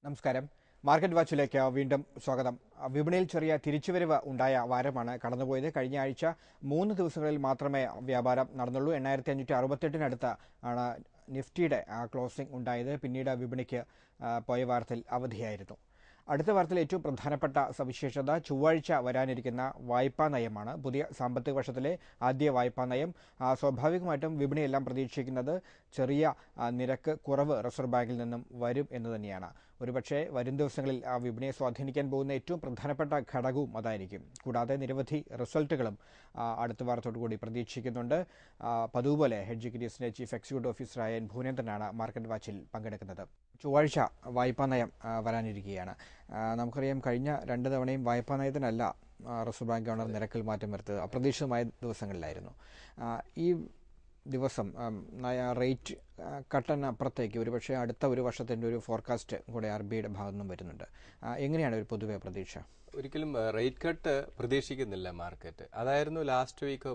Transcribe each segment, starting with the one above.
നമസ്കാരം. മാർക്കറ്റ് വാച്ചിലേക്ക് വീണ്ടും സ്വാഗതം. വിപണിയിൽ ചെറിയ തിരിച്ചുവരവ് ഉണ്ടായ വാരമാണ് കടന്നുപോയത്. കഴിഞ്ഞ ആഴ്ച 3 ദിവസങ്ങളിൽ മാത്രമേ വ്യാപാരം നടന്നുള്ളൂ. 8568 ആണ് നിഫ്റ്റിയുടെ ക്ലോസിംഗ് ഉണ്ടായത്. പിന്നീട് വിപണിക്ക് പോയ വാരത്തിൽ അവധിയായിരുന്നു. അടുത്ത വാരത്തിൽ ഏറ്റവും പ്രധാനപ്പെട്ട സവിശേഷത ചൊവ്വാഴ്ച വരാനിരിക്കുന്ന വായ്പാ നയമാണ്. പുതിയ സാമ്പത്തിക വർഷത്തിലെ ആദ്യ വായ്പാ നയം. സ്വാഭാവികമായിട്ടും വിപണിയെല്ലാം പ്രതീക്ഷിക്കുന്നത് ചെറിയ നിരക്ക് കുറവ് റിസർവ് ബാങ്കിൽ നിന്നും വരും എന്ന് തന്നെയാണ്. ഒരുപക്ഷെ വരും ദിവസങ്ങളിൽ വിപണിയെ സ്വാധീനിക്കാൻ പോകുന്ന ഏറ്റവും പ്രധാനപ്പെട്ട ഘടകവും അതായിരിക്കും. കൂടാതെ നിരവധി റിസൾട്ടുകളും അടുത്ത വാരത്തോടുകൂടി പ്രതീക്ഷിക്കുന്നുണ്ട്. പതിവുപോലെ ഹെഡ്ജ് ഇക്വിറ്റീസിന്റെ ചീഫ് എക്സിക്യൂട്ടീവ് ഓഫീസറായ എൻ ഭുവനേന്ദ്രനാണ് മാർക്കറ്റ് വാച്ചിൽ പങ്കെടുക്കുന്നത്. ചൊവ്വാഴ്ച വായ്പാ നയം വരാനിരിക്കുകയാണ്. നമുക്കറിയാം, കഴിഞ്ഞ 2 തവണയും വായ്പാ നയത്തിനല്ല റിസർവ് ബാങ്ക് ഗവർണർ നിരക്കിൽ മാറ്റം വരുത്തിയത്. അപ്രതീക്ഷിതമായ ദിവസങ്ങളിലായിരുന്നു. ഈ ദിവസം റേറ്റ് കട്ടിനപ്പുറത്തേക്ക് ഒരുപക്ഷെ അടുത്ത ഒരു വർഷത്തിൻ്റെ ഒരു ഫോർകാസ്റ്റ് കൂടെ RBIയുടെ ഭാഗത്തു നിന്നും വരുന്നുണ്ട്. എങ്ങനെയാണ് ഒരു പൊതുവെ പ്രതീക്ഷ? ഒരിക്കലും റേറ്റ് കട്ട് പ്രതീക്ഷിക്കുന്നില്ല മാർക്കറ്റ്. അതായിരുന്നു ലാസ്റ്റ് വീക്ക്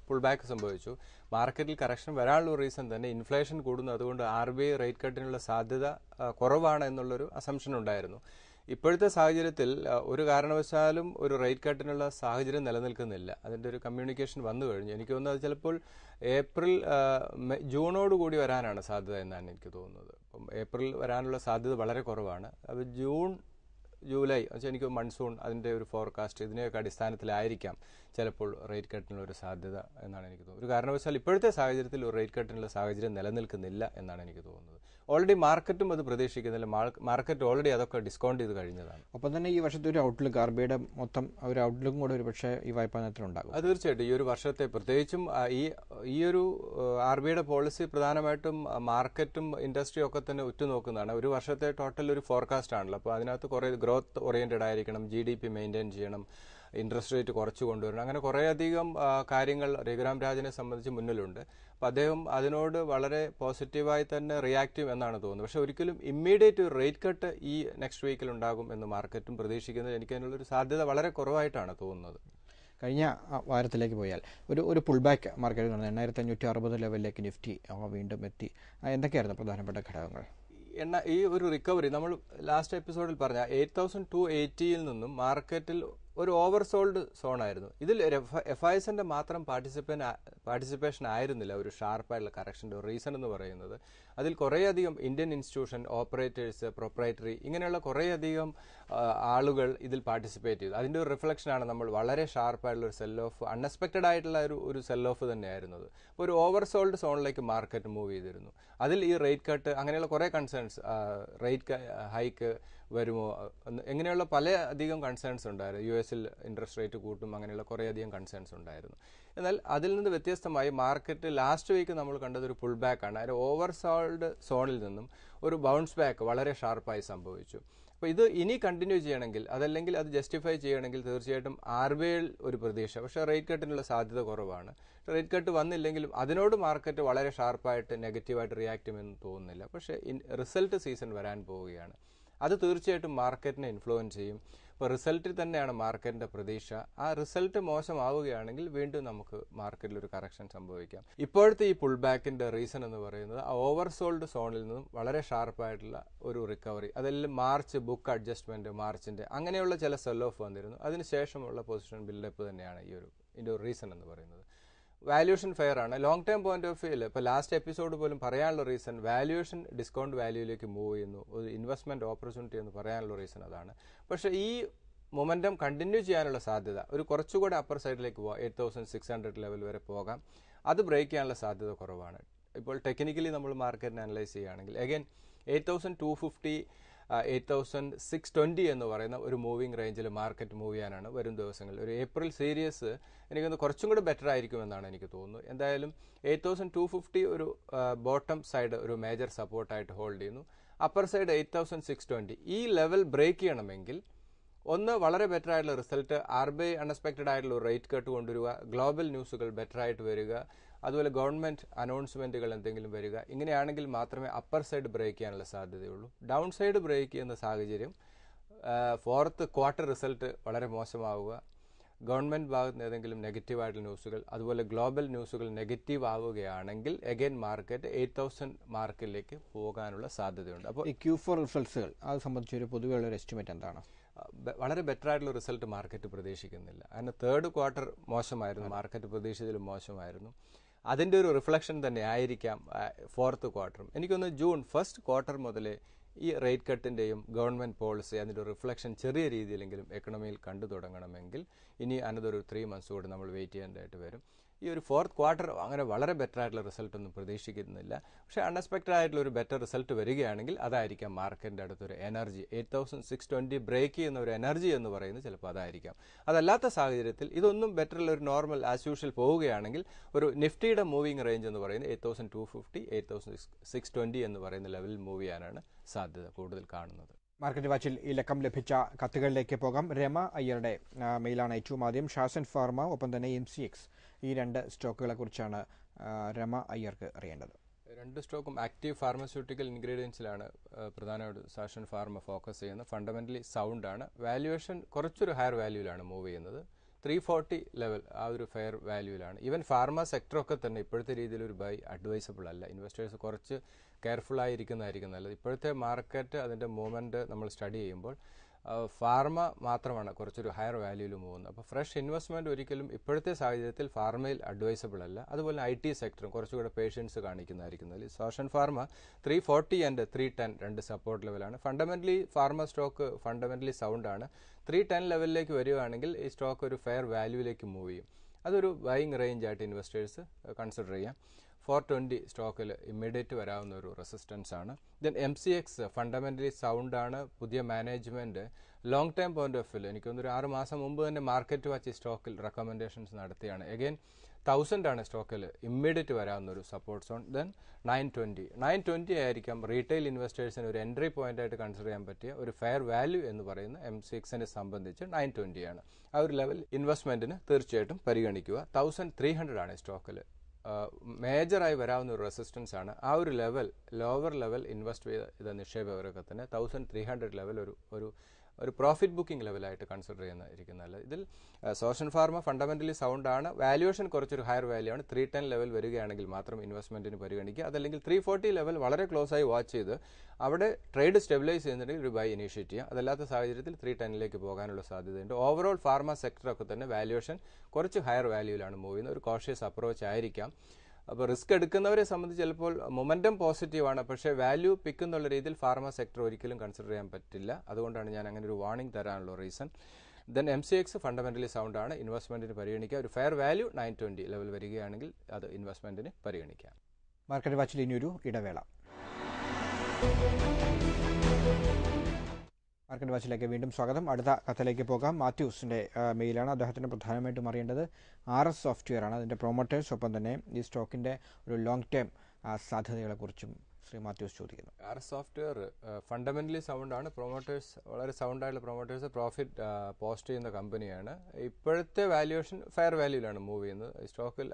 പുൾ ബാക്ക് സംഭവിച്ചു. മാർക്കറ്റിൽ കറക്ഷൻ വരാനുള്ള റീസൺ തന്നെ ഇൻഫ്ലേഷൻ കൂടുന്നു. അതുകൊണ്ട് RBI റേറ്റ് കട്ടിനുള്ള സാധ്യത കുറവാണ് എന്നുള്ളൊരു അസംഷൻ ഉണ്ടായിരുന്നു. ഇപ്പോഴത്തെ സാഹചര്യത്തിൽ ഒരു കാരണവശാലും ഒരു റേറ്റ് കട്ടിനുള്ള സാഹചര്യം നിലനിൽക്കുന്നില്ല. അതിൻ്റെ ഒരു കമ്മ്യൂണിക്കേഷൻ വന്നു കഴിഞ്ഞു. എനിക്ക് തോന്നുന്നത് ചിലപ്പോൾ ജൂണോടുകൂടി വരാനാണ് സാധ്യത എന്നാണ് എനിക്ക് തോന്നുന്നത്. അപ്പം ഏപ്രിൽ വരാനുള്ള സാധ്യത വളരെ കുറവാണ്. അത് ജൂലൈ എനിക്ക് മൺസൂൺ അതിൻ്റെ ഒരു ഫോർകാസ്റ്റ് ഇതിനെയൊക്കെ അടിസ്ഥാനത്തിലായിരിക്കാം ചിലപ്പോൾ റേറ്റ് കട്ടിനുള്ള ഒരു സാധ്യത എന്നാണ് എനിക്ക് തോന്നുന്നത്. ഒരു കാരണവശാൽ ഇപ്പോഴത്തെ സാഹചര്യത്തിൽ ഒരു റേറ്റ് കട്ടിനുള്ള സാഹചര്യം നിലനിൽക്കുന്നില്ല എന്നാണ് എനിക്ക് തോന്നുന്നത്. ഓൾറെഡി മാർക്കറ്റും അത് പ്രതീക്ഷിക്കുന്നില്ല. മാർക്കറ്റ് ഓൾറെഡി അതൊക്കെ ഡിസ്കൗണ്ട് ചെയ്ത് കഴിഞ്ഞതാണ്. ഒപ്പം തന്നെ ഈ വർഷത്തെ ഒരു ഔട്ട്ലുക്ക് RBIയുടെ മൊത്തം ഒരു ഔട്ട്ലുക്കും കൂടെ ഒരുപക്ഷെ ഈ വായ്പാ നയത്തിലുണ്ടാകും. അത് തീർച്ചയായിട്ടും ഈ ഒരു വർഷത്തെ പ്രത്യേകിച്ചും ഈ ഒരു RBIയുടെ പോളിസി പ്രധാനമായിട്ടും മാർക്കറ്റും ഇൻഡസ്ട്രിയും ഒക്കെ തന്നെ ഉറ്റുനോക്കുന്നതാണ്. ഒരു വർഷത്തെ ടോട്ടൽ ഒരു ഫോർകാസ്റ്റ് ആണല്ലോ. അപ്പോൾ അതിനകത്ത് കുറേ ഗ്രോത്ത് ഓറിയന്റഡ് ആയിരിക്കണം, GDP മെയിൻറ്റെയിൻ ചെയ്യണം, ഇൻട്രസ്റ്റ് റേറ്റ് കുറച്ച് കൊണ്ടുവരണം, അങ്ങനെ കുറേയധികം കാര്യങ്ങൾ രഘുറാം രാജനെ സംബന്ധിച്ച് മുന്നിലുണ്ട്. അപ്പോൾ അദ്ദേഹം അതിനോട് വളരെ പോസിറ്റീവായി തന്നെ റിയാക്ട് ചെയ്യും എന്നാണ് തോന്നുന്നത്. പക്ഷേ ഒരിക്കലും ഇമ്മീഡിയറ്റ് ഒരു റേറ്റ് കട്ട് ഈ നെക്സ്റ്റ് വീക്കിൽ ഉണ്ടാകും എന്ന് മാർക്കറ്റും പ്രതീക്ഷിക്കുന്നത് എനിക്ക് അതിനുള്ളൊരു സാധ്യത വളരെ കുറവായിട്ടാണ് തോന്നുന്നത്. കഴിഞ്ഞ വാരത്തിലേക്ക് പോയാൽ ഒരു പുൾ ബാക്ക് മാർക്കറ്റിൽ നടന്ന 8560 ലെവലിലേക്ക് നിഫ്റ്റി വീണ്ടും എത്തി. എന്തൊക്കെയായിരുന്നു പ്രധാനപ്പെട്ട ഘടകങ്ങൾ? ഈ ഒരു റിക്കവറി നമ്മൾ ലാസ്റ്റ് എപ്പിസോഡിൽ പറഞ്ഞ 8280 നിന്നും മാർക്കറ്റിൽ ഒരു ഓവർസോൾഡ് സോണായിരുന്നു. ഇതിൽ FISന്റെ മാത്രം പാർട്ടിസിപ്പേഷൻ ആയിരുന്നില്ല ഒരു ഷാർപ്പായിട്ടുള്ള കറക്ഷൻ്റെ റീസൺ എന്ന് പറയുന്നത്. അതിൽ കുറേയധികം ഇന്ത്യൻ ഇൻസ്റ്റിറ്റ്യൂഷൻ, ഓപ്പറേറ്റേഴ്സ്, പ്രൊപ്പറേറ്ററി ഇങ്ങനെയുള്ള കുറേയധികം ആളുകൾ ഇതിൽ പാർട്ടിസിപ്പേറ്റ് ചെയ്തു. അതിൻ്റെ ഒരു റിഫ്ലക്ഷനാണ് നമ്മൾ വളരെ ഷാർപ്പായിട്ടുള്ള ഒരു സെൽ ഓഫ്, അൺഎക്സ്പെക്റ്റഡ് ആയിട്ടുള്ള ഒരു സെൽ ഓഫ് തന്നെയായിരുന്നത്. അപ്പോൾ ഒരു ഓവർസോൾഡ് സോണിലേക്ക് മാർക്കറ്റ് മൂവ് ചെയ്തിരുന്നു. അതിൽ ഈ റേറ്റ് കട്ട് അങ്ങനെയുള്ള കുറേ കൺസേൺസ്, റേറ്റ് ഹൈക്ക് വരുമോ എങ്ങനെയുള്ള പല അധികം കൺസേൺസ് ഉണ്ടായിരുന്നു. US ഇൻട്രസ്റ്റ് റേറ്റ് കൂട്ടും, അങ്ങനെയുള്ള കുറേയധികം കൺസേൺസ് ഉണ്ടായിരുന്നു. എന്നാൽ അതിൽ നിന്ന് വ്യത്യസ്തമായി മാർക്കറ്റ് ലാസ്റ്റ് വീക്ക് നമ്മൾ കണ്ടത് ഒരു പുൾ ബാക്കാണ്. അതിൽ ഓവർസോൾഡ് സോണിൽ നിന്നും ഒരു ബൗൺസ് ബാക്ക് വളരെ ഷാർപ്പായി സംഭവിച്ചു. അപ്പോൾ ഇത് ഇനി കണ്ടിന്യൂ ചെയ്യണമെങ്കിൽ, അതല്ലെങ്കിൽ അത് ജസ്റ്റിഫൈ ചെയ്യണമെങ്കിൽ തീർച്ചയായിട്ടും RBIയിൽ ഒരു പ്രതീക്ഷ. പക്ഷേ റേറ്റ് കട്ടിനുള്ള സാധ്യത കുറവാണ്. റേറ്റ് കട്ട് വന്നില്ലെങ്കിലും അതിനോട് മാർക്കറ്റ് വളരെ ഷാർപ്പായിട്ട് നെഗറ്റീവായിട്ട് റിയാക്ട് ചെയ്യുമെന്ന് തോന്നുന്നില്ല. പക്ഷേ റിസൾട്ട് സീസൺ വരാൻ പോവുകയാണ്. അത് തീർച്ചയായിട്ടും മാർക്കറ്റിനെ ഇൻഫ്ലുവൻസ് ചെയ്യും. ഇപ്പോൾ റിസൾട്ടിൽ തന്നെയാണ് മാർക്കറ്റിന്റെ പ്രതീക്ഷ. ആ റിസൾട്ട് മോശമാവുകയാണെങ്കിൽ വീണ്ടും നമുക്ക് മാർക്കറ്റിൽ ഒരു കറക്ഷൻ സംഭവിക്കാം. ഇപ്പോഴത്തെ ഈ പുൾ ബാക്കിന്റെ റീസൺ എന്ന് പറയുന്നത് ആ ഓവർസോൾഡ് സോണിൽ നിന്നും വളരെ ഷാർപ്പായിട്ടുള്ള ഒരു റിക്കവറി, അതെല്ലാം മാർച്ച് ബുക്ക് അഡ്ജസ്റ്റ്മെന്റ്, മാർച്ചിന്റെ അങ്ങനെയുള്ള ചില സെൽ ഓഫ് വന്നിരുന്നു. അതിനുശേഷമുള്ള പൊസിഷൻ ബിൽഡപ്പ് തന്നെയാണ് ഇതിന്റെ ഒരു റീസൺ എന്ന് പറയുന്നത്. വാല്യൂഷൻ ഫെയർ ആണ്. ലോങ് ടേം പോയിന്റ് ഓഫ് വ്യൂവിൽ ഇപ്പോൾ ലാസ്റ്റ് എപ്പിസോഡ് പോലും പറയാനുള്ള റീസൺ വാല്യൂഷൻ ഡിസ്കൗണ്ട് വാല്യൂയിലേക്ക് മൂവ് ചെയ്യുന്നു, ഒരു ഇൻവെസ്റ്റ്മെന്റ് ഓപ്പർച്യൂണിറ്റി എന്ന് പറയാനുള്ള റീസൺ അതാണ്. പക്ഷേ ഈ മൊമെന്റം കണ്ടിന്യൂ ചെയ്യാനുള്ള സാധ്യത ഒരു കുറച്ചുകൂടെ അപ്പർ സൈഡിലേക്ക് പോകാം, 8600 ലെവൽ വരെ പോകാം. അത് ബ്രേക്ക് ചെയ്യാനുള്ള സാധ്യത കുറവാണ്. ഇപ്പോൾ ടെക്നിക്കലി നമ്മൾ മാർക്കറ്റിനെ അനലൈസ് ചെയ്യുകയാണെങ്കിൽ അഗൈൻ 8250 8620 എന്ന് പറയുന്ന ഒരു മൂവിംഗ് റേഞ്ചിൽ മാർക്കറ്റ് മൂവ് ചെയ്യാനാണ് വരും ദിവസങ്ങളിൽ. ഒരു ഏപ്രിൽ സീരീസ് എനിക്കൊന്ന് കുറച്ചും കൂടി ബെറ്റർ ആയിരിക്കുമെന്നാണ് എനിക്ക് തോന്നുന്നത്. എന്തായാലും 8250 ഒരു ബോട്ടം സൈഡ് ഒരു മേജർ സപ്പോർട്ടായിട്ട് ഹോൾഡ് ചെയ്യുന്നു. Upper side 8620. ഈ ലെവൽ ബ്രേക്ക് ചെയ്യണമെങ്കിൽ ഒന്ന് വളരെ ബെറ്റർ ആയിട്ടുള്ള റിസൾട്ട്, RBI അൺഎക്സ്പെക്റ്റഡ് ആയിട്ടുള്ള റേറ്റ് കട്ട് കൊണ്ടുവരിക, ഗ്ലോബൽ ന്യൂസുകൾ ബെറ്റർ ആയിട്ട് വരിക, അതുപോലെ ഗവൺമെന്റ് അനൗൺസ്മെന്റുകൾ എന്തെങ്കിലും വരിക. ഇങ്ങനെയാണെങ്കിൽ മാത്രമേ അപ്പർ സൈഡ് ബ്രേക്ക് ചെയ്യാനുള്ള സാധ്യതയുള്ളൂ. ഡൗൺ സൈഡ് ബ്രേക്ക് ചെയ്യുന്ന സാഹചര്യം ഫോർത്ത് ക്വാർട്ടർ റിസൾട്ട് വളരെ മോശമാവുക, ഗവൺമെൻറ് ഭാഗത്ത് നിന്ന് ഏതെങ്കിലും നെഗറ്റീവായിട്ടുള്ള ന്യൂസുകൾ, അതുപോലെ ഗ്ലോബൽ ന്യൂസുകൾ നെഗറ്റീവ് ആവുകയാണെങ്കിൽ അഗൈൻ മാർക്കറ്റ് 8,000 മാർക്കിലേക്ക് പോകാനുള്ള സാധ്യതയുണ്ട്. അപ്പോൾ ഈ Q4 റിസൾട്ട്സുകൾ അത് സംബന്ധിച്ചൊരു പൊതുവെയുള്ള ഒരു എസ്റ്റിമേറ്റ് എന്താണ്? വളരെ ബെറ്റർ ആയിട്ടുള്ള റിസൾട്ട് മാർക്കറ്റ് പ്രതീക്ഷിക്കുന്നില്ല. കാരണം തേർഡ് ക്വാർട്ടർ മോശമായിരുന്നു, മാർക്കറ്റ് പ്രതീക്ഷിച്ചതിലും മോശമായിരുന്നു. അതിൻ്റെ ഒരു റിഫ്ലക്ഷൻ തന്നെ ആയിരിക്കാം ഫോർത്ത് ക്വാർട്ടറും. എനിക്കൊന്ന് ജൂൺ ഫസ്റ്റ് ക്വാർട്ടർ മുതലേ ഈ റേറ്റ് കട്ടിൻ്റെയും ഗവൺമെൻറ് പോളിസി അതിൻ്റെ ഒരു റിഫ്ലക്ഷൻ ചെറിയ രീതിയിലെങ്കിലും എക്കണോമിയിൽ കണ്ടു തുടങ്ങണമെങ്കിൽ ഇനി അനതൊരു 3 months കൂടി നമ്മൾ വെയിറ്റ് ചെയ്യേണ്ടതായിട്ട് വരും. ഈ ഒരു ഫോർത്ത് ക്വാർട്ടർ അങ്ങനെ വളരെ ബെറ്റർ ആയിട്ടുള്ള റിസൾട്ടൊന്നും പ്രതീക്ഷിക്കുന്നില്ല. പക്ഷേ അൺഎക്സ്പെക്റ്റഡ് ആയിട്ടുള്ള ഒരു ബെറ്റർ റിസൾട്ട് വരികയാണെങ്കിൽ അതായിരിക്കാം മാർക്കറ്റിൻ്റെ അടുത്തൊരു എനർജി, 8,620 ബ്രേക്ക് ചെയ്യുന്ന ഒരു എനർജി എന്ന് പറയുന്നത് ചിലപ്പോൾ അതായിരിക്കാം. അതല്ലാത്ത സാഹചര്യത്തിൽ ഇതൊന്നും ബെറ്ററുള്ള ഒരു നോർമൽ ആസ് യൂഷ്വൽ പോവുകയാണെങ്കിൽ ഒരു നിഫ്റ്റിയുടെ മൂവിംഗ് റേഞ്ച് എന്ന് പറയുന്നത് 8,250, 8,620 എന്ന് പറയുന്ന ലെവലിൽ മൂവ് ചെയ്യാനാണ് സാധ്യത കൂടുതൽ കാണുന്നത്. മാർക്കറ്റ് വാച്ചിൽ ഈ ലക്കം ലഭിച്ച കത്തുകളിലേക്ക് പോകാം. രമ അയ്യരുടെ മെയിലാണ് ഏറ്റവും ആദ്യം. ഷാസൻ ഫാർമ, ഒപ്പം തന്നെ MCX, ഈ 2 സ്റ്റോക്കുകളെ കുറിച്ചാണ് രമ അയ്യർക്ക് അറിയേണ്ടത്. 2 സ്റ്റോക്കും ആക്റ്റീവ് ഫാർമസ്യൂട്ടിക്കൽ ഇൻഗ്രീഡിയൻസിലാണ് പ്രധാനമായിട്ട് ഷാസൻ ഫാർമ ഫോക്കസ് ചെയ്യുന്നത്. ഫണ്ടമെന്റലി സൗണ്ട് ആണ്. വാല്യുവേഷൻ കുറച്ചൊരു ഹയർ വാല്യൂവിലാണ് മൂവ് ചെയ്യുന്നത്. 340 ലെവൽ ആ ഒരു ഫെയർ വാല്യൂവിലാണ്. ഈവൻ ഫാർമ സെക്ടറൊക്കെ തന്നെ ഇപ്പോഴത്തെ രീതിയിൽ ഒരു ബൈ അഡ്വൈസബിൾ അല്ല. ഇൻവെസ്റ്റേഴ്സ് കുറച്ച് കെയർഫുൾ ആയിരിക്കുന്നതായിരിക്കും നല്ലത്. ഇപ്പോഴത്തെ മാർക്കറ്റ് അതിൻ്റെ മൂവ്മെൻറ്റ് നമ്മൾ സ്റ്റഡി ചെയ്യുമ്പോൾ ഫാർമ മാത്രമാണ് കുറച്ചൊരു ഹയർ വാല്യൂവിൽ പോകുന്നത്. അപ്പോൾ ഫ്രഷ് ഇൻവെസ്റ്റ്മെൻറ്റ് ഒരിക്കലും ഇപ്പോഴത്തെ സാഹചര്യത്തിൽ ഫാർമയിൽ അഡ്വൈസബിൾ അല്ല. അതുപോലെ IT സെക്ടറും കുറച്ചുകൂടെ പേഷ്യൻസ് കാണിക്കുന്നതായിരിക്കുന്നത്. ഷാസൻ ഫാർമ 340 ആൻഡ് 310 2 സപ്പോർട്ട് ലെവലാണ്. Fundamentally pharma stock fundamentally sound ആണ്. 310 ലെവലിലേക്ക് വരികയാണെങ്കിൽ ഈ സ്റ്റോക്ക് ഒരു ഫെയർ വാല്യൂവിലേക്ക് മൂവ് ചെയ്യും. അതൊരു ബൈയിങ് റേഞ്ച് ആയിട്ട് ഇൻവെസ്റ്റേഴ്സ് കൺസിഡർ ചെയ്യാം. 420 സ്റ്റോക്കിൽ ഇമ്മീഡിയറ്റ് വരാവുന്ന ഒരു റെസിസ്റ്റൻസ് ആണ്. ദെൻ MCX ഫണ്ടമെന്റലി സൗണ്ട് ആണ്. പുതിയ management long time point of view എനിക്കൊന്നൊരു 6 മാസം മുമ്പ് തന്നെ മാർക്കറ്റ് വാച്ച് സ്റ്റോക്കിൽ റെക്കമെൻഡേഷൻസ് നടത്തിയാണ്. അഗൈൻ 1000 ആണ് സ്റ്റോക്കിൽ ഇമ്മീഡിയറ്റ് വരാവുന്ന ഒരു സപ്പോർട്ട് സോൺ. ദെൻ 920 ആയിരിക്കാം റീറ്റെയിൽ ഇൻവെസ്റ്റേഴ്സിന് ഒരു എൻട്രി പോയിന്റ് ആയിട്ട് കൺസിഡർ ചെയ്യാൻ പറ്റിയ ഒരു ഫെയർ വാല്യൂ എന്ന് പറയുന്ന MCXനെ സംബന്ധിച്ച് 920 ആണ്. ആ ഒരു ലെവൽ ഇൻവെസ്റ്റ്മെന്റിന് തീർച്ചയായിട്ടും പരിഗണിക്കുക. 1300 ആണ് സ്റ്റോക്കിൽ മേജറായി വരാവുന്ന ഒരു റെസിസ്റ്റൻസ് ആണ്. ആ ഒരു ലെവൽ ലോവർ ലെവൽ ഇൻവെസ്റ്റ് ചെയ്ത നിക്ഷേപകരൊക്കെ തന്നെ 1300 ലെവൽ ഒരു പ്രോഫിറ്റ് ബുക്കിംഗ് ലെവലായിട്ട് കൺസിഡർ ചെയ്യുന്നതായിരിക്കും. ഇതിൽ ഷാസൻ ഫാർമ ഫണ്ടമെന്റലി സൗണ്ട് ആണ്. വാല്യുവേഷൻ കുറച്ചൊരു ഹയർ വാല്യൂ ആണ്. 310 ലെവൽ വരികയാണെങ്കിൽ മാത്രം ഇൻവെസ്റ്റ്മെന്റിന് പരിഗണിക്കുക. അതല്ലെങ്കിൽ 340 ലെവൽ വളരെ ക്ലോസ് ആയി വാച്ച് ചെയ്ത് അവിടെ ട്രേഡ് സ്റ്റെബിലൈസ് ചെയ്യുന്നുണ്ടെങ്കിൽ ഒരു ബൈ ഇനീഷ്യേറ്റ് ചെയ്യുക. അതല്ലാത്ത സാഹചര്യത്തിൽ 310ലേക്ക് പോകാനുള്ള സാധ്യതയുണ്ട്. ഓവറോൾ ഫാർമ സെക്ടറൊക്കെ തന്നെ വാല്യുവേഷൻ കുറച്ച് ഹയർ വാല്യൂവിലാണ് മൂവ് ചെയ്യുന്നത്. ഒരു കോഷ്യസ് അപ്രോച്ച് ആയിരിക്കാം. അപ്പോൾ റിസ്ക് എടുക്കുന്നവരെ സംബന്ധിച്ച് ചിലപ്പോൾ മൊമെന്റം പോസിറ്റീവാണ്, പക്ഷേ വാല്യൂ പിക്ക് എന്നുള്ള രീതിയിൽ ഫാർമ സെക്ടർ ഒരിക്കലും കൺസിഡർ ചെയ്യാൻ പറ്റില്ല. അതുകൊണ്ടാണ് ഞാൻ അങ്ങനെ ഒരു വാർണിംഗ് തരാനുള്ള reason. Then MCX fundamentally sound ആണ്. ഇൻവെസ്റ്റ്മെന്റിന് പരിഗണിക്കുക. ഒരു ഫെയർ വാല്യൂ 920 ലെവൽ വരികയാണെങ്കിൽ അത് ഇൻവെസ്റ്റ്മെന്റിന് പരിഗണിക്കാം. മാർക്കറ്റ് വാച്ചിൽ ഇനിയൊരു ഇടവേള. മാർക്കറ്റ് വാച്ചിലേക്ക് വീണ്ടും സ്വാഗതം. അടുത്ത കഥയിലേക്ക് പോകാം. മാത്യൂസിൻ്റെ മെയിലാണ്. അദ്ദേഹത്തിന് പ്രധാനമായിട്ടും അറിയേണ്ടത് RS സോഫ്റ്റ്വെയർ ആണ്, അതിൻ്റെ പ്രൊമോട്ടേഴ്സ്, ഒപ്പം തന്നെ ഈ സ്റ്റോക്കിൻ്റെ ഒരു ലോങ് ടേം സാധ്യതകളെക്കുറിച്ചും ശ്രീ മാത്യൂസ് ചോദിക്കുന്നു. RS സോഫ്റ്റ്വെയർ ഫണ്ടമെന്റലി സൗണ്ട് ആണ്. പ്രൊമോട്ടേഴ്സ് വളരെ സൗണ്ടായിട്ടുള്ള പ്രൊമോട്ടേഴ്സ് പ്രോഫിറ്റ് പോസ്റ്റ് ചെയ്യുന്ന കമ്പനിയാണ്. ഇപ്പോഴത്തെ വാല്യുവേഷൻ ഫെയർ വാല്യൂവിലാണ് മൂവ് ചെയ്യുന്നത്. സ്റ്റോക്കിൽ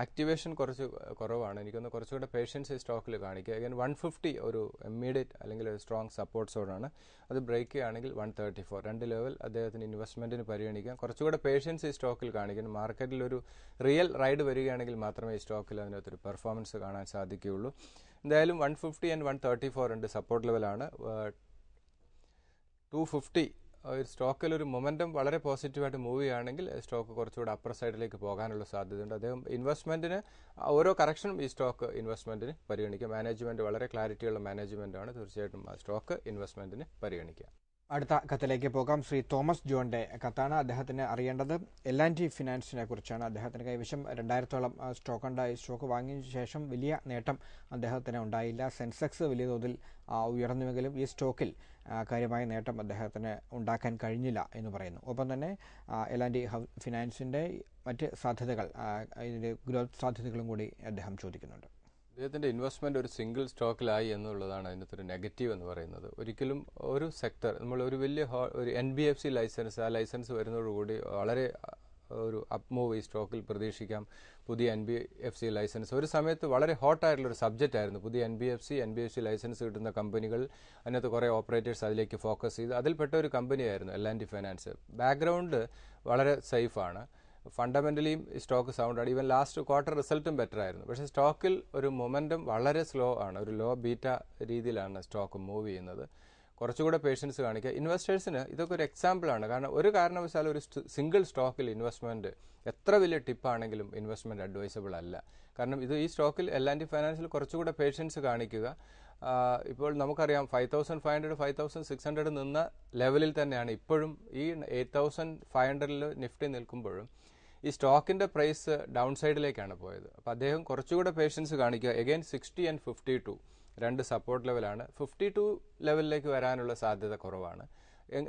ആക്ടിവേഷൻ കുറച്ച് കുറവാണ്. എനിക്കൊന്ന് കുറച്ചുകൂടെ പേഷ്യൻസ് ഈ സ്റ്റോക്കിൽ കാണിക്കുക. അഗൈൻ 150 ഒരു ഇമ്മീഡിയറ്റ് അല്ലെങ്കിൽ ഒരു സ്ട്രോങ് സപ്പോർട്ട് സോണാണ്. അത് ബ്രേക്ക് ചെയ്യുകയാണെങ്കിൽ 134 2 ലെവൽ അദ്ദേഹത്തിന് ഇൻവെസ്റ്റ്മെന്റിന് പരിഗണിക്കാം. കുറച്ചുകൂടെ പേഷ്യൻസ് ഈ സ്റ്റോക്കിൽ കാണിക്കുന്നു. മാർക്കറ്റിൽ ഒരു റിയൽ റൈഡ് വരികയാണെങ്കിൽ മാത്രമേ ഈ സ്റ്റോക്കിൽ അതിനകത്തൊരു പെർഫോമൻസ് കാണാൻ സാധിക്കുകയുള്ളൂ. എന്തായാലും 150 ആൻഡ് 134 രണ്ട് സപ്പോർട്ട് ലെവലാണ്. 250 സ്റ്റോക്കിൽ ഒരു മൊമെന്റം വളരെ പോസിറ്റീവായിട്ട് മൂവ് ചെയ്യുകയാണെങ്കിൽ സ്റ്റോക്ക് കുറച്ചുകൂടെ അപ്പർ സൈഡിലേക്ക് പോകാനുള്ള സാധ്യതയുണ്ട്. അദ്ദേഹം ഇൻവെസ്റ്റ്മെന്റിന് ഓരോ കറക്ഷനും ഈ സ്റ്റോക്ക് ഇൻവെസ്റ്റ്മെന്റിന് പരിഗണിക്കുക. മാനേജ്മെന്റ് വളരെ ക്ലാരിറ്റിയുള്ള മാനേജ്മെന്റ് ആണ്. തീർച്ചയായിട്ടും ആ സ്റ്റോക്ക് ഇൻവെസ്റ്റ്മെന്റിന് പരിഗണിക്കുക. അടുത്ത കത്തിലേക്ക് പോകാം. ശ്രീ തോമസ് ജോണിന്റെ കത്താണ്. അദ്ദേഹത്തിന് അറിയേണ്ടത് L&T ഫിനാൻസിനെ കുറിച്ചാണ്. അദ്ദേഹത്തിന് കൈവശം 2000-ഓളം സ്റ്റോക്ക് ഉണ്ട്. ഈ സ്റ്റോക്ക് വാങ്ങിയ ശേഷം വലിയ നേട്ടം അദ്ദേഹത്തിന് ഉണ്ടായില്ല. സെൻസെക്സ് വലിയ തോതിൽ ഉയർന്നുവെങ്കിലും ഈ സ്റ്റോക്കിൽ കാര്യമായ നേട്ടം അദ്ദേഹത്തിന് ഉണ്ടാക്കാൻ കഴിഞ്ഞില്ല എന്ന് പറയുന്നു. ഒപ്പം തന്നെ L&T ഫിനാൻസിൻ്റെ മറ്റ് സാധ്യതകൾ, ഇതിൻ്റെ ഗ്രോത്ത് സാധ്യതകളും കൂടി അദ്ദേഹം ചോദിക്കുന്നുണ്ട്. അദ്ദേഹത്തിൻ്റെ ഇൻവെസ്റ്റ്മെന്റ് ഒരു സിംഗിൾ സ്റ്റോക്കിലായി എന്നുള്ളതാണ് അതിനകത്ത് ഒരു നെഗറ്റീവ് എന്ന് പറയുന്നത്. ഒരിക്കലും ഒരു സെക്ടർ നമ്മൾ ഒരു വലിയ ഒരു NBFC ലൈസൻസ്, ആ ലൈസൻസ് വരുന്നതോടുകൂടി വളരെ ഒരു അപ്പ് മൂവ് ഈ സ്റ്റോക്കിൽ പ്രതീക്ഷിക്കാം. പുതിയ NBFC ലൈസൻസ് ഒരു സമയത്ത് വളരെ ഹോട്ടായിട്ടുള്ളൊരു സബ്ജക്റ്റ് ആയിരുന്നു. പുതിയ NBFC ലൈസൻസ് കിട്ടുന്ന കമ്പനികൾ, അതിനകത്ത് കുറേ ഓപ്പറേറ്റേഴ്സ് അതിലേക്ക് ഫോക്കസ് ചെയ്ത് അതിൽപ്പെട്ട ഒരു കമ്പനിയായിരുന്നു L&T ഫൈനാൻസ്. ബാക്ക്ഗ്രൗണ്ട് വളരെ സേഫാണ്. ഫണ്ടമെൻ്റലിയും ഈ സ്റ്റോക്ക് സൗണ്ടാണ്. ഈവൻ ലാസ്റ്റ് ക്വാർട്ടർ റിസൾട്ടും ബെറ്റർ ആയിരുന്നു. പക്ഷേ സ്റ്റോക്കിൽ ഒരു മൊമെൻറ്റം വളരെ സ്ലോ ആണ്. ഒരു ലോ ബീറ്റ രീതിയിലാണ് സ്റ്റോക്ക് മൂവ് ചെയ്യുന്നത്. കുറച്ചുകൂടെ പേഷ്യൻസ് കാണിക്കുക. ഇൻവെസ്റ്റേഴ്സിന് ഇതൊക്കെ ഒരു എക്സാമ്പിളാണ്. കാരണം ഒരു കാരണവശാലും ഒരു സിംഗിൾ സ്റ്റോക്കിൽ ഇൻവെസ്റ്റ്മെൻറ്റ് എത്ര വലിയ ടിപ്പാണെങ്കിലും ഇൻവെസ്റ്റ്മെൻറ്റ് അഡ്വൈസബിൾ അല്ല. കാരണം ഈ സ്റ്റോക്കിൽ L&T ഫൈനാൻസിൽ കുറച്ചുകൂടെ പേഷ്യൻസ് കാണിക്കുക. ഇപ്പോൾ നമുക്കറിയാം 5500 5600 നിന്ന ലെവലിൽ തന്നെയാണ് ഇപ്പോഴും ഈ 8500 നിഫ്റ്റി നിൽക്കുമ്പോഴും ഈ സ്റ്റോക്കിൻ്റെ പ്രൈസ് ഡൗൺ സൈഡിലേക്കാണ് പോയത്. അപ്പോൾ അദ്ദേഹം കുറച്ചുകൂടെ പേഷ്യൻസ് കാണിക്കുക. എഗെയിൻ 60 and 52 രണ്ട് സപ്പോർട്ട് ലെവലാണ്. 52 ലെവലിലേക്ക് വരാനുള്ള സാധ്യത കുറവാണ്.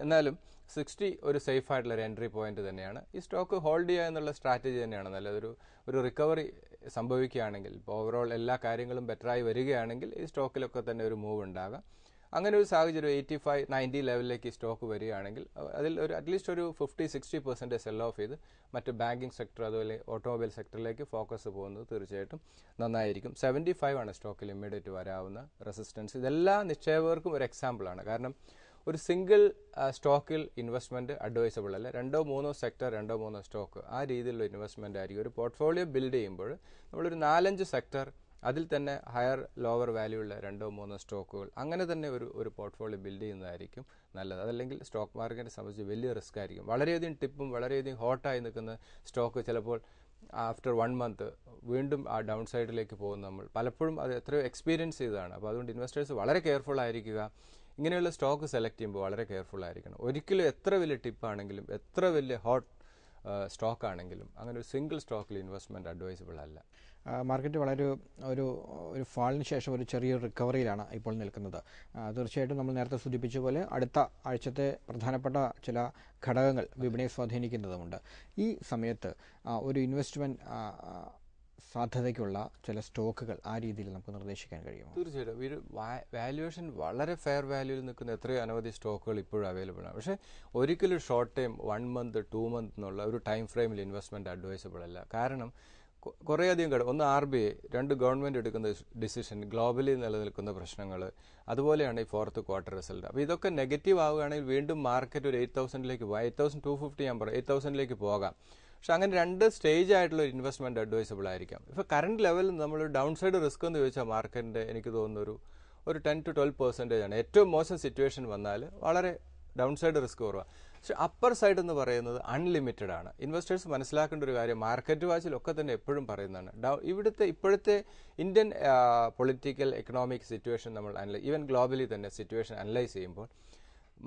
എന്നാലും 60 ഒരു സേഫ് ആയിട്ടുള്ള ഒരു എൻട്രി പോയിന്റ് തന്നെയാണ്. ഈ സ്റ്റോക്ക് ഹോൾഡ് ചെയ്യുക എന്നുള്ള സ്ട്രാറ്റജി തന്നെയാണ് നല്ലത്. ഒരു റിക്കവറി സംഭവിക്കുകയാണെങ്കിൽ, ഇപ്പോൾ ഓവറോൾ എല്ലാ കാര്യങ്ങളും ബെറ്ററായി വരികയാണെങ്കിൽ ഈ സ്റ്റോക്കിലൊക്കെ തന്നെ ഒരു മൂവ് ഉണ്ടാകാം. അങ്ങനെ ഒരു സാഹചര്യം 85-90 ലെവലിലേക്ക് ഈ സ്റ്റോക്ക് വരികയാണെങ്കിൽ അതിൽ ഒരു അറ്റ്ലീസ്റ്റ് ഒരു 50-60% സെൽ ഓഫ് ചെയ്ത് മറ്റ് ബാങ്കിങ് സെക്ടർ അതുപോലെ ഓട്ടോമൊബൈൽ സെക്ടറിലേക്ക് ഫോക്കസ് പോകുന്നത് തീർച്ചയായിട്ടും നന്നായിരിക്കും. 75 ആണ് സ്റ്റോക്കിൽ ഇമ്മീഡിയറ്റ് വരാവുന്ന റെസിസ്റ്റൻസ്. ഇതെല്ലാ നിക്ഷേപകർക്കും ഒരു എക്സാമ്പിളാണ്. കാരണം ഒരു സിംഗിൾ സ്റ്റോക്കിൽ ഇൻവെസ്റ്റ്മെൻറ്റ് അഡ്വൈസബിൾ അല്ല. 2-3 സെക്ടർ 2-3 സ്റ്റോക്ക് ആ രീതിയിലുള്ള ഇൻവെസ്റ്റ്മെൻ്റ് ആയിരിക്കും. ഒരു പോർട്ട്ഫോളിയോ ബിൽഡ് ചെയ്യുമ്പോൾ നമ്മളൊരു 4-5 സെക്ടർ, അതിൽ തന്നെ ഹയർ ലോവർ വാല്യൂ ഉള്ള 2-3 സ്റ്റോക്കുകൾ, അങ്ങനെ തന്നെ ഒരു പോർട്ട്ഫോളിയോ ബിൽഡ് ചെയ്യുന്നതായിരിക്കും നല്ലത്. അതല്ലെങ്കിൽ സ്റ്റോക്ക് മാർക്കറ്റിനെ സംബന്ധിച്ച് വലിയ റിസ്ക് ആയിരിക്കും. വളരെയധികം ടിപ്പും വളരെയധികം ഹോട്ടായി നിൽക്കുന്ന സ്റ്റോക്ക് ചിലപ്പോൾ ആഫ്റ്റർ 1 മന്ത് വീണ്ടും ആ ഡൗൺ സൈഡിലേക്ക് പോകുന്ന നമ്മൾ പലപ്പോഴും അത് എത്രയോ എക്സ്പീരിയൻസ് ചെയ്തതാണ്. അപ്പോൾ അതുകൊണ്ട് ഇൻവെസ്റ്റേഴ്സ് വളരെ കെയർഫുൾ ആയിരിക്കുക. ഇങ്ങനെയുള്ള സ്റ്റോക്ക് സെലക്ട് ചെയ്യുമ്പോൾ വളരെ കെയർഫുൾ ആയിരിക്കണം. ഒരിക്കലും എത്ര വലിയ ടിപ്പാണെങ്കിലും എത്ര വലിയ ഹോട്ട് സ്റ്റോക്ക് ആണെങ്കിലും അങ്ങനെ ഒരു സിംഗിൾ സ്റ്റോക്കിൽ ഇൻവെസ്റ്റ്മെൻറ്റ് അഡ്വൈസബിൾ അല്ല. മാർക്കറ്റ് വളരെ ഒരു ഫാളിന് ശേഷം ഒരു ചെറിയൊരു റിക്കവറിയിലാണ് ഇപ്പോൾ നിൽക്കുന്നത്. തീർച്ചയായിട്ടും നമ്മൾ നേരത്തെ സൂചിപ്പിച്ച പോലെ അടുത്ത ആഴ്ചത്തെ പ്രധാനപ്പെട്ട ചില ഘടകങ്ങൾ വിപണിയെ സ്വാധീനിക്കുന്നതുമുണ്ട്. ഈ സമയത്ത് ഒരു ഇൻവെസ്റ്റ്മെൻറ്റ് സാധ്യതയ്ക്കുള്ള ചില സ്റ്റോക്കുകൾ ആ രീതിയിൽ നമുക്ക് നിർദ്ദേശിക്കാൻ കഴിയുമോ? തീർച്ചയായിട്ടും. ഒരു വാല്യുവേഷൻ വളരെ ഫെയർ വാല്യൂവിൽ നിൽക്കുന്ന എത്രയോ അനവധി സ്റ്റോക്കുകൾ ഇപ്പോഴും അവൈലബിൾ ആണ്. പക്ഷേ ഒരിക്കലും ഷോർട്ട് ടൈം 1 മന്ത് 2 മന്ത് എന്നുള്ള ഒരു ടൈം ഫ്രെയിമിൽ ഇൻവെസ്റ്റ്മെൻറ്റ് അഡ്വൈസബിൾ അല്ല. കാരണം കുറേയധികം ഒന്ന് RBI, 2 ഗവൺമെൻറ് എടുക്കുന്ന ഡിസിഷൻ, ഗ്ലോബലി നിലനിൽക്കുന്ന പ്രശ്നങ്ങൾ, അതുപോലെയാണ് ഈ 4th ക്വാർട്ടർ റിസൾട്ട്. അപ്പോൾ ഇതൊക്കെ നെഗറ്റീവ് ആവുകയാണെങ്കിൽ വീണ്ടും മാർക്കറ്റ് ഒരു 8000ലേക്ക് പോകാം. 8250 ഞാൻ പറയാം, 8000ലേക്ക് പോകാം. പക്ഷെ അങ്ങനെ 2 സ്റ്റേജ് ആയിട്ടുള്ള ഒരു ഇൻവെസ്റ്റ്മെൻറ്റ് അഡ്വൈസബിൾ ആയിരിക്കാം. ഇപ്പോൾ കറണ്ട് ലെവലിൽ നമ്മൾ ഡൗൺ സൈഡ് റിസ്ക് എന്ന് ചോദിച്ചാൽ മാർക്കറ്റിൻ്റെ എനിക്ക് തോന്നുന്നു ഒരു 10-12% ആണ്. ഏറ്റവും മോശം സിറ്റുവേഷൻ വന്നാൽ വളരെ ഡൗൺ സൈഡ് റിസ്ക് കുറവാണ്. പക്ഷെ അപ്പർ സൈഡ് എന്ന് പറയുന്നത് അൺലിമിറ്റഡ് ആണ്. ഇൻവെസ്റ്റേഴ്സ് മനസ്സിലാക്കേണ്ട ഒരു കാര്യം, മാർക്കറ്റ് വാച്ചിലൊക്കെ തന്നെ എപ്പോഴും പറയുന്നതാണ്, ഇപ്പോഴത്തെ ഇന്ത്യൻ പൊളിറ്റിക്കൽ എക്കണോമിക് സിറ്റുവേഷൻ നമ്മൾ ഈവൻ ഗ്ലോബലി തന്നെ സിറ്റുവേഷൻ അനലൈസ് ചെയ്യുമ്പോൾ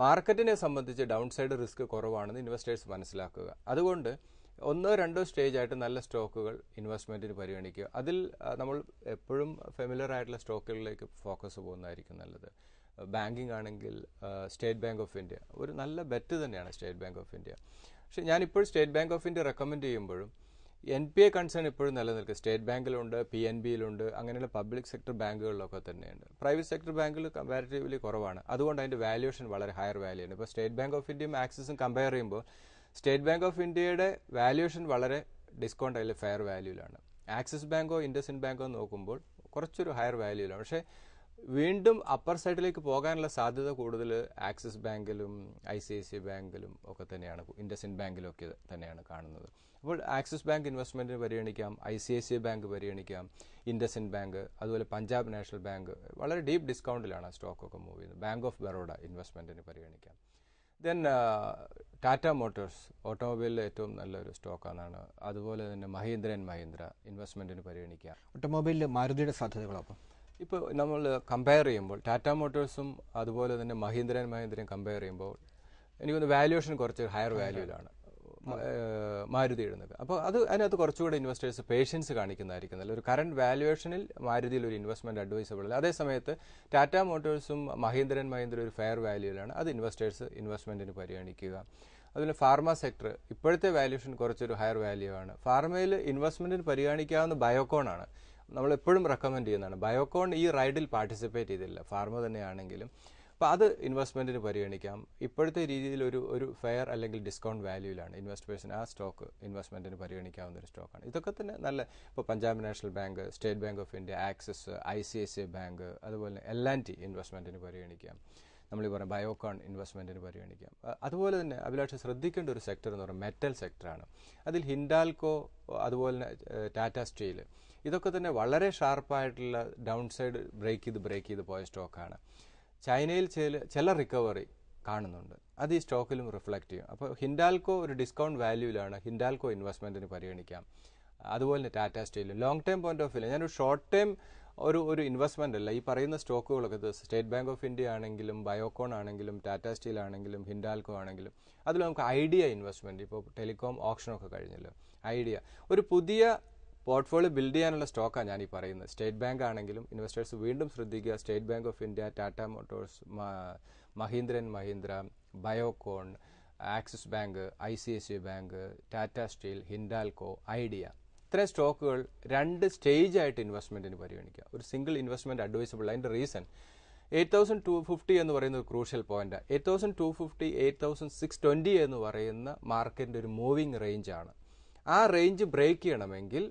മാർക്കറ്റിനെ സംബന്ധിച്ച് ഡൗൺ സൈഡ് റിസ്ക് കുറവാണെന്ന് ഇൻവെസ്റ്റേഴ്സ് മനസ്സിലാക്കുക. അതുകൊണ്ട് 1-2 സ്റ്റേജ് ആയിട്ട് നല്ല സ്റ്റോക്കുകൾ ഇൻവെസ്റ്റ്മെൻറ്റിന് പരിഗണിക്കുക. അതിൽ നമ്മൾ എപ്പോഴും ഫെമിലിയർ ആയിട്ടുള്ള സ്റ്റോക്കുകളിലേക്ക് ഫോക്കസ് പോകുന്നതായിരിക്കും നല്ലത്. ബാങ്കിങ് ആണെങ്കിൽ സ്റ്റേറ്റ് ബാങ്ക് ഓഫ് ഇന്ത്യ ഒരു നല്ല ബെറ്റ് തന്നെയാണ്. State bank of India. പക്ഷേ ഞാനിപ്പോൾ state bank of India recommend ചെയ്യുമ്പോഴും NPA കൺസേൺ ഇപ്പോഴും നിലനിൽക്കുക. സ്റ്റേറ്റ് ബാങ്കിലുണ്ട്, PNBയിലുണ്ട്, അങ്ങനെയുള്ള പബ്ലിക് സെക്ടർ ബാങ്കുകളിലൊക്കെ തന്നെയുണ്ട്. പ്രൈവറ്റ് സെക്ടർ ബാങ്കിൽ കമ്പാരിറ്റീവ്ലി കുറവാണ്. അതുകൊണ്ട് അതിൻ്റെ വാല്യുവേഷൻ വളരെ ഹയർ വാല്യൂ ആണ്. ഇപ്പോൾ സ്റ്റേറ്റ് ബാങ്ക് ഓഫ് ഇന്ത്യയും ആക്സിസും കമ്പയർ ചെയ്യുമ്പോൾ സ്റ്റേറ്റ് ബാങ്ക് ഓഫ് ഇന്ത്യയുടെ വാല്യുവേഷൻ വളരെ ഡിസ്കൗണ്ട് അതിൽ ഫെയർ വാല്യൂലാണ്. ആക്സിസ് ബാങ്കോ ഇൻഡസ്ഇൻഡ് ബാങ്കോ നോക്കുമ്പോൾ കുറച്ചൊരു ഹയർ വാല്യൂലാണ്. പക്ഷേ വീണ്ടും അപ്പർ സൈഡിലേക്ക് പോകാനുള്ള സാധ്യത കൂടുതൽ ആക്സിസ് ബാങ്കിലും ICICI ബാങ്കിലും ഒക്കെ തന്നെയാണ്, ഇൻഡസ്ഇൻഡ് ബാങ്കിലും ഒക്കെ തന്നെയാണ് കാണുന്നത്. അപ്പോൾ ആക്സിസ് ബാങ്ക് ഇൻവെസ്റ്റ്മെൻറ്റിന് പരിഗണിക്കാം, ICICI ബാങ്ക് പരിഗണിക്കാം, ഇൻഡസ്ഇൻഡ് ബാങ്ക്, അതുപോലെ പഞ്ചാബ് നാഷണൽ ബാങ്ക് വളരെ ഡീപ്പ് ഡിസ്കൗണ്ടിലാണ് സ്റ്റോക്കൊക്കെ മൂവ് ചെയ്യുന്നത്. ബാങ്ക് ഓഫ് ബറോഡ ഇൻവെസ്റ്റ്മെൻറ്റിന് പരിഗണിക്കാം. ദെൻ ടാറ്റ മോട്ടോഴ്സ് ഓട്ടോമൊബൈലിലെ ഏറ്റവും നല്ലൊരു സ്റ്റോക്കാണ്. അതുപോലെ തന്നെ മഹീന്ദ്ര ഇൻവെസ്റ്റ്മെൻറ്റിന് പരിഗണിക്കാം. ഓട്ടോമൊബൈലിൽ മാരുതിയുടെ സാധ്യതകളൊപ്പം ഇപ്പോൾ നമ്മൾ കമ്പയർ ചെയ്യുമ്പോൾ ടാറ്റ മോട്ടോഴ്സും അതുപോലെ തന്നെ മഹീന്ദ്രയും കമ്പയർ ചെയ്യുമ്പോൾ എനിക്കൊന്ന് വാല്യുവേഷൻ കുറച്ച് ഹയർ വാല്യൂവിലാണ് മാരുതി ഇടുന്നത്. അപ്പോൾ അതിനകത്ത് കുറച്ചുകൂടെ ഇൻവെസ്റ്റേഴ്സ് പേഷ്യൻസ് കാണിക്കുന്നതായിരിക്കും നല്ലത്. ഒരു കറണ്ട് വാല്യുവേഷനിൽ മാരുതിയിൽ ഒരു ഇൻവെസ്റ്റ്മെൻറ്റ് അഡ്വൈസബിൾ അല്ല. അതേസമയത്ത് ടാറ്റ മോട്ടോഴ്സും മഹീന്ദ്ര ഒരു ഫെയർ വാല്യൂവിലാണ്. അത് ഇൻവെസ്റ്റ്മെൻറ്റിന് പരിഗണിക്കുക. അതുപോലെ ഫാർമ സെക്ടർ ഇപ്പോഴത്തെ വാല്യുവേഷൻ കുറച്ചൊരു ഹയർ വാല്യൂ ആണ്. ഫാർമയിൽ ഇൻവെസ്റ്റ്മെൻറ്റിന് പരിഗണിക്കാവുന്ന ബയോകോൺ ആണ്. നമ്മളെപ്പോഴും റെക്കമെൻഡ് ചെയ്യുന്നതാണ്. ബയോകോൺ ഈ റൈഡിൽ പാർട്ടിസിപ്പേറ്റ് ചെയ്തില്ല, ഫാർമ തന്നെയാണെങ്കിലും. അപ്പോൾ അത് ഇൻവെസ്റ്റ്മെൻറ്റിന് പരിഗണിക്കാം. ഇപ്പോഴത്തെ രീതിയിൽ ഒരു ഫെയർ അല്ലെങ്കിൽ ഡിസ്കൗണ്ട് വാല്യൂവിലാണ് ഇൻവെസ്റ്റേഴ്സിന് ആ സ്റ്റോക്ക് ഇൻവെസ്റ്റ്മെൻറ്റിന് പരിഗണിക്കാവുന്ന ഒരു സ്റ്റോക്കാണ്. ഇതൊക്കെ തന്നെ നല്ല, ഇപ്പോൾ Punjab national bank, state bank of India, axis, ICICI bank, അതുപോലെ L&T ഇൻവെസ്റ്റ്മെൻറ്റിന് പരിഗണിക്കാം. നമ്മൾ ഈ പറഞ്ഞ ബയോകോൺ ഇൻവെസ്റ്റ്മെൻറ്റിന് പരിഗണിക്കാം. അതുപോലെ തന്നെ അഭിലാഷ് ശ്രദ്ധിക്കേണ്ട ഒരു സെക്ടർ എന്ന് പറയുന്നത് മെറ്റൽ സെക്ടറാണ്. അതിൽ ഹിൻഡാൽകോ, അതുപോലെ തന്നെ ടാറ്റ സ്റ്റീൽ, ഇതൊക്കെ തന്നെ വളരെ ഷാർപ്പായിട്ടുള്ള ഡൗൺ സൈഡ് ബ്രേക്ക് ചെയ്ത് പോയ സ്റ്റോക്കാണ്. ചൈനയിൽ ചില റിക്കവറി കാണുന്നുണ്ട്, അത് ഈ സ്റ്റോക്കിലും റിഫ്ലക്റ്റ് ചെയ്യും. അപ്പോൾ ഹിൻഡാൽകോ ഒരു ഡിസ്കൗണ്ട് വാല്യൂവിലാണ്, ഹിൻഡാൽകോ ഇൻവെസ്റ്റ്മെൻറ്റിന് പരിഗണിക്കാം. അതുപോലെ തന്നെ Tata steel long time point of view, ഞാനൊരു ഷോർട്ട് ടൈം ഒരു ഇൻവെസ്റ്റ്മെൻ്റ് അല്ല. ഈ പറയുന്ന സ്റ്റോക്കുകളൊക്കെ സ്റ്റേറ്റ് ബാങ്ക് ഓഫ് ഇന്ത്യ ആണെങ്കിലും ബയോകോൺ ആണെങ്കിലും ടാറ്റ സ്റ്റീൽ ആണെങ്കിലും ഹിൻഡാൽകോ ആണെങ്കിലും അതിൽ നമുക്ക് ഐഡിയ ഇൻവെസ്റ്റ്മെൻറ്റ്, ഇപ്പോൾ ടെലികോം ഓപ്ഷനൊക്കെ കഴിഞ്ഞല്ലോ, ഐഡിയ ഒരു പുതിയ പോർട്ട്ഫോളിയോ ബിൽഡ് ചെയ്യാനുള്ള സ്റ്റോക്കാണ് ഞാൻ ഈ പറയുന്നത്. സ്റ്റേറ്റ് ബാങ്ക് ആണെങ്കിലും ഇൻവെസ്റ്റേഴ്സ് വീണ്ടും ശ്രദ്ധിക്കുക, state bank of India, Tata Motors, Mahindra and Mahindra, Biocon, axis bank, ICICI bank, Tata steel, Hindalco, idea, ഇത്രയും സ്റ്റോക്കുകൾ 2 സ്റ്റേജ് ആയിട്ട് ഇൻവെസ്റ്റ്മെൻറ്റിന് പരിഗണിക്കുക. ഒരു സിംഗിൾ ഇൻവെസ്റ്റ്മെൻറ്റ് അഡ്വൈസബിൾ. അതിൻ്റെ റീസൺ 8,250 എന്ന് പറയുന്ന ഒരു ക്രൂഷ്യൽ പോയിന്റ്. 8,250, 8,620 എന്ന് പറയുന്ന മാർക്കറ്റിൻ്റെ ഒരു മൂവിങ് റേഞ്ചാണ്. ആ റേഞ്ച് ബ്രേക്ക് ചെയ്യണമെങ്കിൽ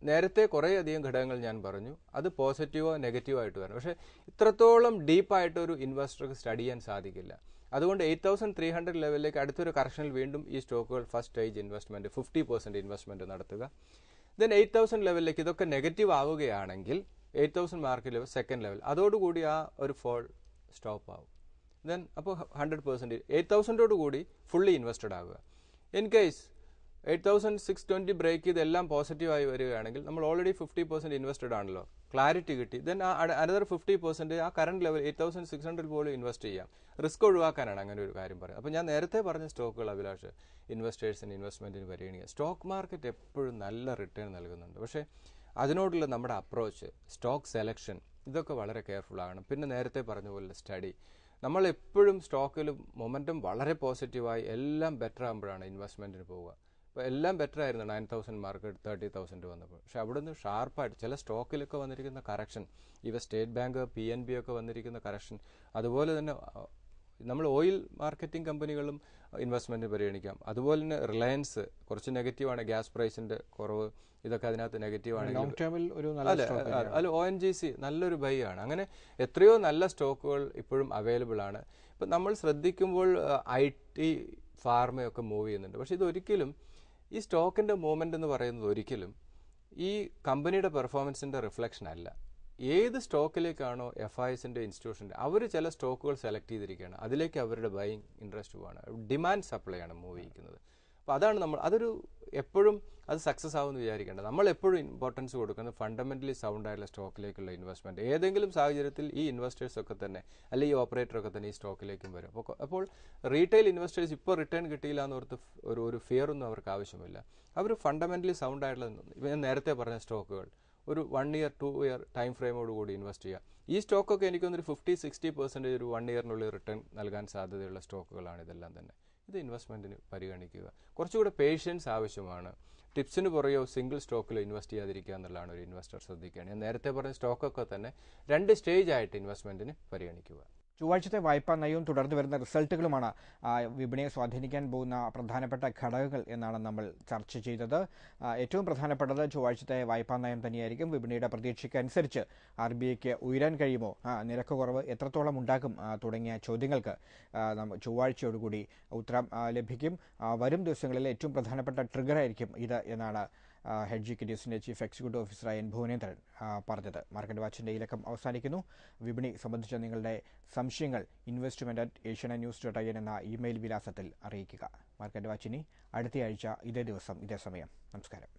നേരത്തെ കുറേയധികം ഘടകങ്ങൾ ഞാൻ പറഞ്ഞു, അത് പോസിറ്റീവോ നെഗറ്റീവോ ആയിട്ട് വരണം. പക്ഷേ ഇത്രത്തോളം ഡീപ്പായിട്ട് ഒരു ഇൻവെസ്റ്റർക്ക് സ്റ്റഡി ചെയ്യാൻ സാധിക്കില്ല. അതുകൊണ്ട് 8,300 ലെവലിലേക്ക് അടുത്തൊരു കറക്ഷനിൽ വീണ്ടും ഈ സ്റ്റോക്കുകൾ ഫസ്റ്റ് സ്റ്റേജ് ഇൻവെസ്റ്റ്മെൻറ്റ് 50% ഇൻവെസ്റ്റ്മെൻറ്റ് നടത്തുക. ദെൻ 8,000 ലെവലിലേക്ക് ഇതൊക്കെ നെഗറ്റീവ് ആവുകയാണെങ്കിൽ 8,000 മാർക്ക് ലെവൽ സെക്കൻഡ് ലെവൽ, അതോടുകൂടി ആ ഒരു ഫോൾ സ്റ്റോപ്പ് ആവും. ദെൻ അപ്പോൾ 100% 8,000 കൂടി ഫുള്ളി ഇൻവെസ്റ്റഡ് ആവുക. ഇൻ കേസ് 8,620 ബ്രേക്ക് ചെയ്ത് എല്ലാം പോസിറ്റീവായി വരികയാണെങ്കിൽ നമ്മൾ ഓൾറെഡി 50% ഇൻവെസ്റ്റഡ് ആണല്ലോ, ക്ലാരിറ്റി കിട്ടി. ദെൻ ആ അനദർ 50% ആ കറണ്ട് ലെവൽ 8,600 പോലും ഇൻവെസ്റ്റ് ചെയ്യാം. റിസ്ക് ഒഴിവാക്കാനാണ് അങ്ങനെ ഒരു കാര്യം പറയുന്നത്. അപ്പോൾ ഞാൻ നേരത്തെ പറഞ്ഞ സ്റ്റോക്കുകൾ അഭിലാഷ് ഇൻവെസ്റ്റേഴ്സിന് ഇൻവെസ്റ്റ്മെൻറ്റിന് പരിഗണിക്കുക. സ്റ്റോക്ക് മാർക്കറ്റ് എപ്പോഴും നല്ല റിട്ടേൺ നൽകുന്നുണ്ട്, പക്ഷേ അതിനോടുള്ള നമ്മുടെ അപ്രോച്ച്, സ്റ്റോക്ക് സെലക്ഷൻ, ഇതൊക്കെ വളരെ കെയർഫുൾ ആണ്. പിന്നെ നേരത്തെ പറഞ്ഞ പോലെ സ്റ്റഡി, നമ്മൾ എപ്പോഴും സ്റ്റോക്കിൽ മൊമെൻറ്റം വളരെ പോസിറ്റീവായി എല്ലാം ബെറ്റർ ആകുമ്പോഴാണ് ഇൻവെസ്റ്റ്മെൻറ്റിന് പോവുക. അപ്പോൾ എല്ലാം ബെറ്റർ ആയിരുന്നു 9,000 മാർക്ക് 30,000 വന്നപ്പോൾ. പക്ഷെ അവിടെ നിന്ന് ഷാർപ്പായിട്ട് ചില സ്റ്റോക്കിലൊക്കെ വന്നിരിക്കുന്ന കറക്ഷൻ, ഇവ സ്റ്റേറ്റ് ബാങ്ക്, PNB ഒക്കെ വന്നിരിക്കുന്ന കറക്ഷൻ, അതുപോലെ തന്നെ നമ്മൾ ഓയിൽ മാർക്കറ്റിംഗ് കമ്പനികളും ഇൻവെസ്റ്റ്മെൻറ്റ് പരിഗണിക്കാം. അതുപോലെ തന്നെ റിലയൻസ് കുറച്ച് നെഗറ്റീവാണ്, ഗ്യാസ് പ്രൈസിൻ്റെ കുറവ്, ഇതൊക്കെ അതിനകത്ത് നെഗറ്റീവാണ്. അല്ല ONGC നല്ലൊരു ബൈ ആണ്. അങ്ങനെ എത്രയോ നല്ല സ്റ്റോക്കുകൾ ഇപ്പോഴും അവൈലബിൾ ആണ്. ഇപ്പം നമ്മൾ ശ്രദ്ധിക്കുമ്പോൾ IT, ഫാർമയൊക്കെ മൂവ് ചെയ്യുന്നുണ്ട്. പക്ഷേ ഇതൊരിക്കലും ഈ സ്റ്റോക്കിൻ്റെ മൂവ്മെൻ്റ് എന്ന് പറയുന്നത് ഒരിക്കലും ഈ കമ്പനിയുടെ പെർഫോമൻസിൻ്റെ റിഫ്ലക്ഷൻ അല്ല. ഏത് സ്റ്റോക്കിലേക്കാണോ FISൻ്റെ ഇൻസ്റ്റിറ്റ്യൂഷൻ്റെ അവർ ചില സ്റ്റോക്കുകൾ സെലക്ട് ചെയ്തിരിക്കുകയാണ്, അതിലേക്ക് അവരുടെ ബൈയിങ് ഇൻട്രസ്റ്റ് പോവാണ്. ഡിമാൻഡ് സപ്ലൈ ആണ് മൂവ് ചെയ്യുന്നത്. അപ്പോൾ അതാണ് അതൊരു എപ്പോഴും അത് സക്സസ് ആവുമെന്ന് വിചാരിക്കേണ്ടത്. നമ്മൾ എപ്പോഴും ഇമ്പോർട്ടൻസ് കൊടുക്കുന്നത് ഫണ്ടമെൻ്റലി സൗണ്ട് ആയിട്ടുള്ള സ്റ്റോക്കിലേക്കുള്ള ഇൻവെസ്റ്റ്മെൻറ്റ്. ഏതെങ്കിലും സാഹചര്യത്തിൽ ഈ ഇൻവെസ്റ്റേഴ്സൊക്കെ തന്നെ അല്ലെങ്കിൽ ഈ ഓപ്പറേറ്ററൊക്കെ തന്നെ ഈ സ്റ്റോക്കിലേക്കും വരും. അപ്പോൾ റീറ്റെയിൽ ഇൻവെസ്റ്റേഴ്സ് ഇപ്പോൾ റിട്ടേൺ കിട്ടിയില്ല എന്നോർത്ത് ഒരു ഫിയറൊന്നും അവർക്ക് ആവശ്യമില്ല. അവർ ഫണ്ടമെൻ്റലി സൗണ്ട് ആയിട്ടുള്ള, ഞാൻ നേരത്തെ പറഞ്ഞ സ്റ്റോക്കുകൾ ഒരു 1 year 2 year ടൈം ഫ്രെയിമോട് കൂടി ഇൻവെസ്റ്റ് ചെയ്യുക. ഈ സ്റ്റോക്കൊക്കെ എനിക്കൊന്നൊരു 50-60% ഒരു 1 yearനുള്ളിൽ റിട്ടേൺ നൽകാൻ സാധ്യതയുള്ള സ്റ്റോക്കുകളാണ് ഇതെല്ലാം തന്നെ. ഇത് ഇൻവെസ്റ്റ്മെൻറ്റിന് പരിഗണിക്കുക. കുറച്ചുകൂടെ പേഷ്യൻസ് ആവശ്യമാണ്. ടിപ്സിന് പുറകെയോ സിംഗിൾ സ്റ്റോക്കിലോ ഇൻവെസ്റ്റ് ചെയ്യാതിരിക്കുക എന്നുള്ളതാണ് ഒരു ഇൻവെസ്റ്റർ ശ്രദ്ധിക്കുകയാണ്. ഞാൻ നേരത്തെ പറഞ്ഞ സ്റ്റോക്കൊക്കെ തന്നെ 2 സ്റ്റേജ് ആയിട്ട് ഇൻവെസ്റ്റ്മെൻറ്റിന് പരിഗണിക്കുക. ചൊവ്വാഴ്ചത്തെ വായ്പാ നയവും തുടർന്ന് വരുന്ന റിസൾട്ടുകളുമാണ് വിപണിയെ സ്വാധീനിക്കാൻ പോകുന്ന പ്രധാനപ്പെട്ട ഘടകങ്ങൾ എന്നാണ് നമ്മൾ ചർച്ച ചെയ്തത്. ഏറ്റവും പ്രധാനപ്പെട്ടത് ചൊവ്വാഴ്ചത്തെ വായ്പാ നയം തന്നെയായിരിക്കും. വിപണിയുടെ പ്രതീക്ഷയ്ക്കനുസരിച്ച് RBIക്ക് ഉയരാൻ കഴിയുമോ, നിരക്ക് കുറവ് എത്രത്തോളം ഉണ്ടാക്കും തുടങ്ങിയ ചോദ്യങ്ങൾക്ക് ചൊവ്വാഴ്ചയോടുകൂടി ഉത്തരം ലഭിക്കും. വരും ദിവസങ്ങളിലെ ഏറ്റവും പ്രധാനപ്പെട്ട ട്രിഗറായിരിക്കും ഇത് എന്നാണ് ഹെഡ്ജ് ഇക്വിറ്റീസിന്റെ ചീഫ് എക്സിക്യൂട്ടീവ് ഓഫീസറായ N. ഭുവനേന്ദ്രൻ പറഞ്ഞത്. മാർക്കറ്റ് വാച്ചിന്റെ ഈ ലക്കം അവസാനിക്കുന്നു. വിപണി സംബന്ധിച്ച നിങ്ങളുടെ സംശയങ്ങൾ investment@asiananews.in എന്ന ഇമെയിൽ വിലാസത്തിൽ അറിയിക്കുക. മാർക്കറ്റ് വാച്ചിനി അടുത്തയാഴ്ച ഇതേ ദിവസം ഇതേ സമയം. നമസ്കാരം.